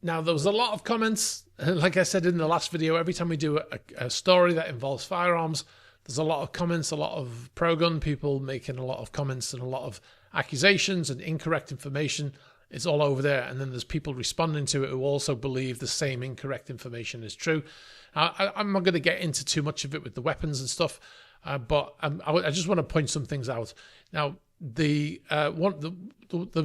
Now, there was a lot of comments. Like I said in the last video, every time we do a story that involves firearms, there's a lot of comments, a lot of pro-gun people making a lot of comments and a lot of accusations and incorrect information. It's all over there. And then there's people responding to it who also believe the same incorrect information is true. I'm not going to get into too much of it with the weapons and stuff, but I just want to point some things out. Now, the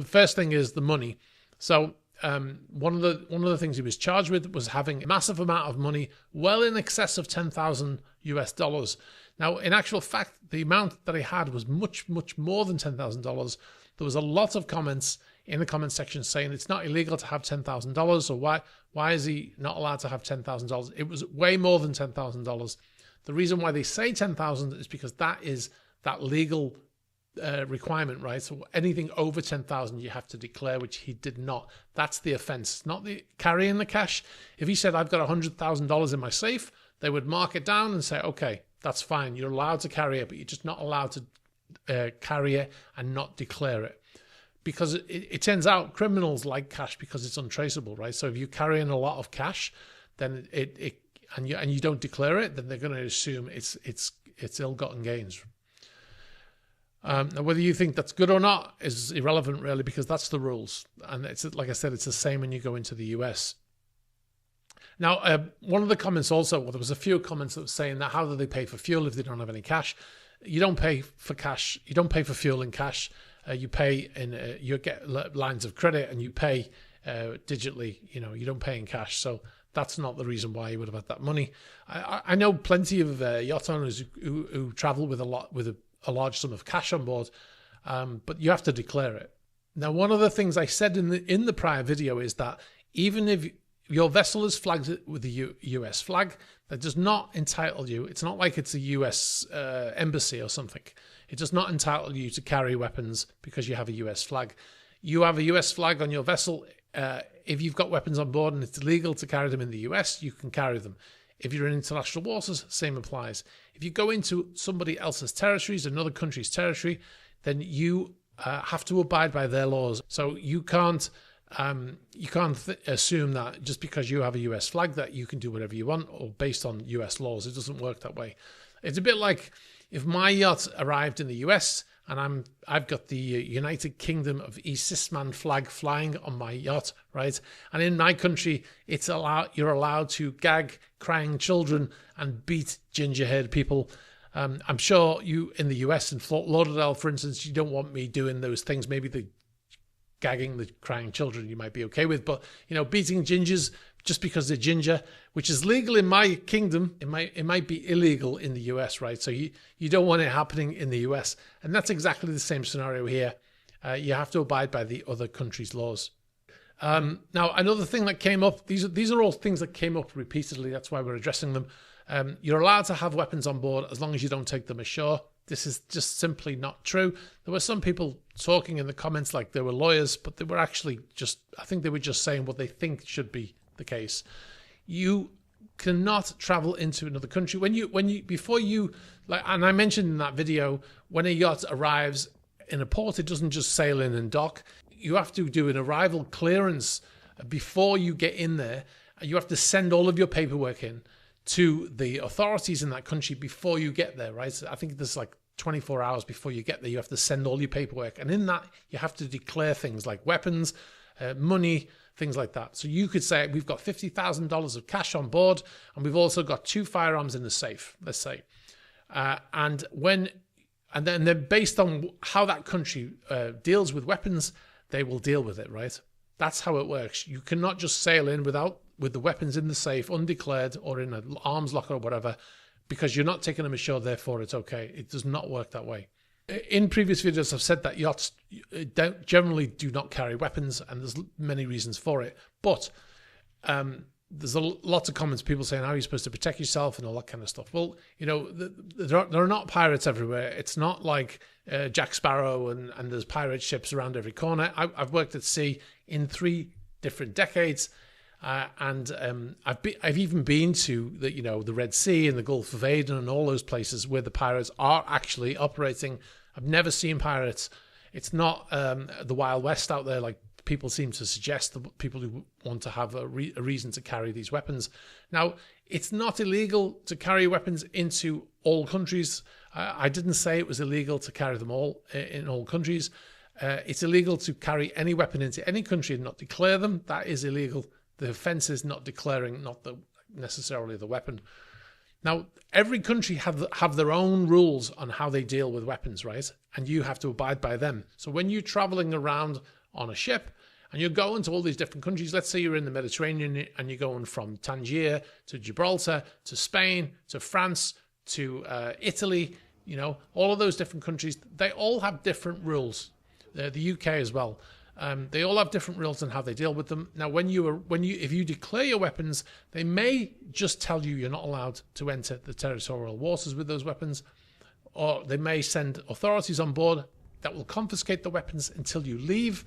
first thing is the money. So one of the things he was charged with was having a massive amount of money, well in excess of $10,000 US. Now, in actual fact, the amount that he had was much, much more than $10,000. There was a lot of comments in the comment section saying it's not illegal to have $10,000, or why is he not allowed to have $10,000? It was way more than $10,000. The reason why they say $10,000 is because that is that legal requirement, right? So anything over $10,000 you have to declare, which he did not. That's the offense, not the carrying the cash. If he said, I've got $100,000 in my safe, they would mark it down and say, okay, that's fine. You're allowed to carry it, but you're just not allowed to carry it and not declare it. Because it turns out criminals like cash because it's untraceable, right? So if you're carrying a lot of cash, then and you don't declare it, then they're going to assume it's ill-gotten gains. Now, whether you think that's good or not is irrelevant, really, because that's the rules. And it's like I said, it's the same when you go into the US. Now, one of the comments also, well, there was a few comments that were saying that how do they pay for fuel if they don't have any cash? You don't pay for cash. You don't pay for fuel in cash. You pay in you get lines of credit and you pay digitally. You don't pay in cash. So that's not the reason why you would have had that money. I know plenty of yacht owners who travel with a large sum of cash on board, but you have to declare it. Now, one of the things I said in the prior video is that even if your vessel is flagged with the US flag, that does not entitle you. It's not like it's a US embassy or something. It does not entitle you to carry weapons because you have a US flag. You have a US flag on your vessel. If you've got weapons on board and it's illegal to carry them in the US, you can carry them. If you're in international waters, same applies. If you go into somebody else's territories, another country's territory, then you have to abide by their laws. So you can't assume that just because you have a US flag that you can do whatever you want or based on US laws. It doesn't work that way. It's a bit like if my yacht arrived in the US and I've got the United Kingdom of East Sisman flag flying on my yacht, right? And in my country, you're allowed to gag crying children and beat ginger-haired people. I'm sure you in the US in Fort Lauderdale, for instance, you don't want me doing those things. Maybe the gagging the crying children you might be okay with, but beating gingers just because they're ginger, which is legal in my kingdom, it might be illegal in the US, right? So you don't want it happening in the US, and that's exactly the same scenario here. You have to abide by the other country's laws. Now, another thing that came up, these are all things that came up repeatedly. That's why we're addressing them. You're allowed to have weapons on board as long as you don't take them ashore. This is just simply not true. There were some people talking in the comments like they were lawyers, but they were actually I think they were just saying what they think should be the case. You cannot travel into another country and I mentioned in that video, when a yacht arrives in a port, it doesn't just sail in and dock. You have to do an arrival clearance before you get in there. You have to send all of your paperwork in to the authorities in that country before you get there, right? So I think there's like 24 hours before you get there, you have to send all your paperwork. And in that, you have to declare things like weapons, money, things like that. So you could say, we've got $50,000 of cash on board, and we've also got 2 firearms in the safe, let's say. And then based on how that country deals with weapons, they will deal with it, right? That's how it works. You cannot just sail in with the weapons in the safe, undeclared, or in an arms locker or whatever, because you're not taking them ashore, therefore it's okay. It does not work that way. In previous videos, I've said that yachts generally do not carry weapons, and there's many reasons for it. But there's lots of comments, people saying, how are you supposed to protect yourself and all that kind of stuff. Well, there are not pirates everywhere. It's not like Jack Sparrow and there's pirate ships around every corner. I've worked at sea in 3 different decades. And I've even been to the Red Sea and the Gulf of Aden and all those places where the pirates are actually operating. I've never seen pirates. It's not the Wild West out there like people seem to suggest, the people who want to have a reason to carry these weapons. Now, it's not illegal to carry weapons into all countries. I didn't say it was illegal to carry them all in all countries. It's illegal to carry any weapon into any country and not declare them. That is illegal. The offence is not declaring, not necessarily the weapon. Now, every country have their own rules on how they deal with weapons, right? And you have to abide by them. So when you're traveling around on a ship and you're going to all these different countries, let's say you're in the Mediterranean and you're going from Tangier to Gibraltar to Spain to France to Italy, you know, all of those different countries, they all have different rules. The UK as well. They all have different rules on how they deal with them. Now, if you declare your weapons, they may just tell you you're not allowed to enter the territorial waters with those weapons, or they may send authorities on board that will confiscate the weapons until you leave,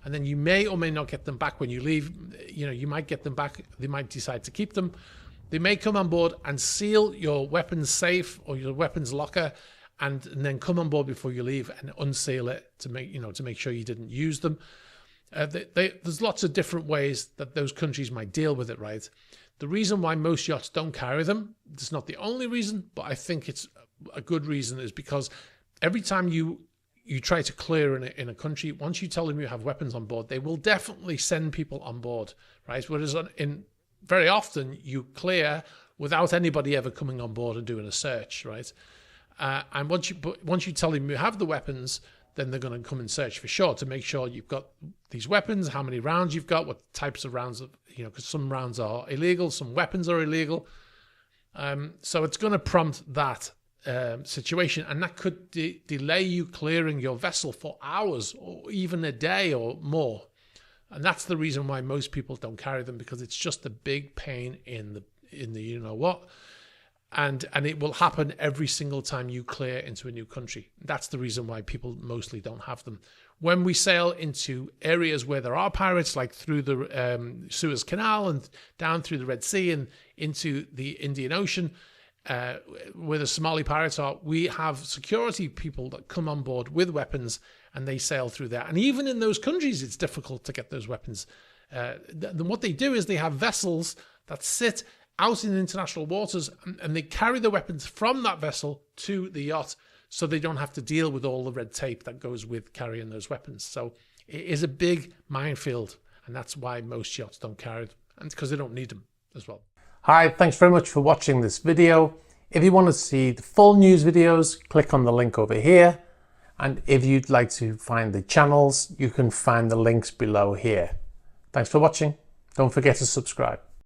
and then you may or may not get them back when you leave. You know, you might get them back. They might decide to keep them. They may come on board and seal your weapons safe or your weapons locker, and then come on board before you leave and unseal it to make sure you didn't use them. There's lots of different ways that those countries might deal with it, right? The reason why most yachts don't carry them, it's not the only reason, but I think it's a good reason, is because every time you try to clear in a country, once you tell them you have weapons on board, they will definitely send people on board, right? Whereas very often you clear without anybody ever coming on board and doing a search, right? And once you tell them you have the weapons, then they're going to come and search for sure to make sure you've got these weapons, how many rounds you've got, what types of rounds, because some rounds are illegal, some weapons are illegal. So it's going to prompt that situation, and that could delay you clearing your vessel for hours or even a day or more. And that's the reason why most people don't carry them, because it's just a big pain in the you know what. And it will happen every single time you clear into a new country. That's the reason why people mostly don't have them. When we sail into areas where there are pirates, like through the Suez Canal and down through the Red Sea and into the Indian Ocean, where the Somali pirates are, we have security people that come on board with weapons and they sail through there. And even in those countries, it's difficult to get those weapons. Then what they do is they have vessels that sit out in international waters, and they carry the weapons from that vessel to the yacht, so they don't have to deal with all the red tape that goes with carrying those weapons. So it is a big minefield, and that's why most yachts don't carry them, and because they don't need them as well. Hi, thanks very much for watching this video. If you want to see the full news videos, click on the link over here. And if you'd like to find the channels, you can find the links below here. Thanks for watching. Don't forget to subscribe.